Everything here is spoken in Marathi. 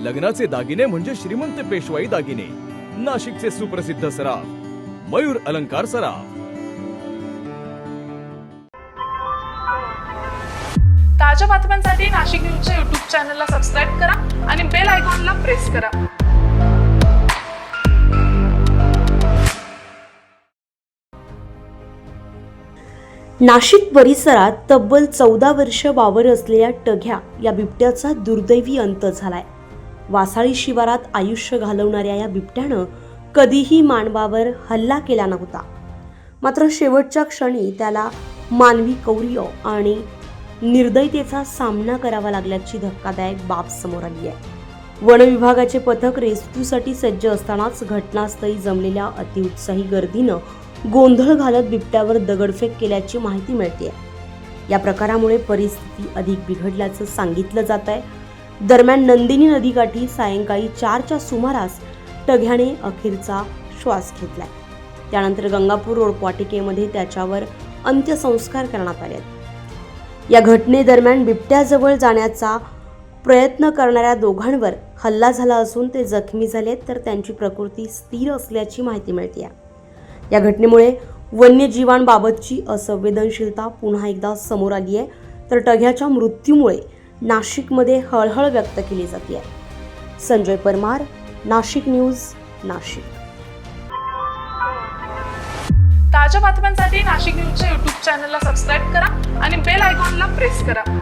लग्नाचे दागिने म्हणजे श्रीमंत पेशवाई दागिने. नाशिकचे सुप्रसिद्ध सराफ मयूर अलंकार सराफ. ताज्या बातम्यांसाठी नाशिक न्यूजच्या YouTube चॅनलला सबस्क्राईब करा आणि बेल आयकॉनला प्रेस करा. नाशिक परिसरात तब्बल 14 वर्ष वावर असलेल्या टघ्या या बिबट्याचा दुर्दैवी अंत झालाय. वासाळी शिवारात आयुष्य घालवणाऱ्या या बिबट्यानं कधीही मानवावर हल्ला केला नव्हता. मात्र शेवटच्या क्षणी त्याला मानवी कौर्य आणि निर्दयतेचा सामना करावा लागल्याची धक्कादायक बाब समोर आली आहे. वन विभागाचे पथक रेस्क्यूसाठी सज्ज असतानाच घटनास्थळी जमलेल्या अतिउत्साही गर्दीनं गोंधळ घालत बिबट्यावर दगडफेक केल्याची माहिती मिळते. या प्रकारामुळे परिस्थिती अधिक बिघडल्याचं सांगितलं जात आहे. दरम्यान नंदिनी नदीकाठी सायंकाळी 4च्या सुमारास टघ्याने अखेरचा श्वास घेतलाय. त्यानंतर गंगापूर रोड वाटिकेमध्ये त्याच्यावर अंत्यसंस्कार करण्यात आले. या घटनेदरम्यान बिबट्याजवळ जाण्याचा प्रयत्न करणाऱ्या दोघांवर हल्ला झाला असून ते जखमी झालेत, तर त्यांची प्रकृती स्थिर असल्याची माहिती मिळते. या घटनेमुळे वन्यजीवांबाबतची असंवेदनशीलता पुन्हा एकदा समोर आली आहे. तर टघ्याच्या मृत्यूमुळे नाशिकमध्ये हळहळ व्यक्त केली जाते. संजय परमार, नाशिक न्यूज, नाशिक. ताज्या बातम्यांसाठी नाशिक न्यूजच्या YouTube चॅनलला सबस्क्राईब करा आणि बेल आयकॉनला प्रेस करा.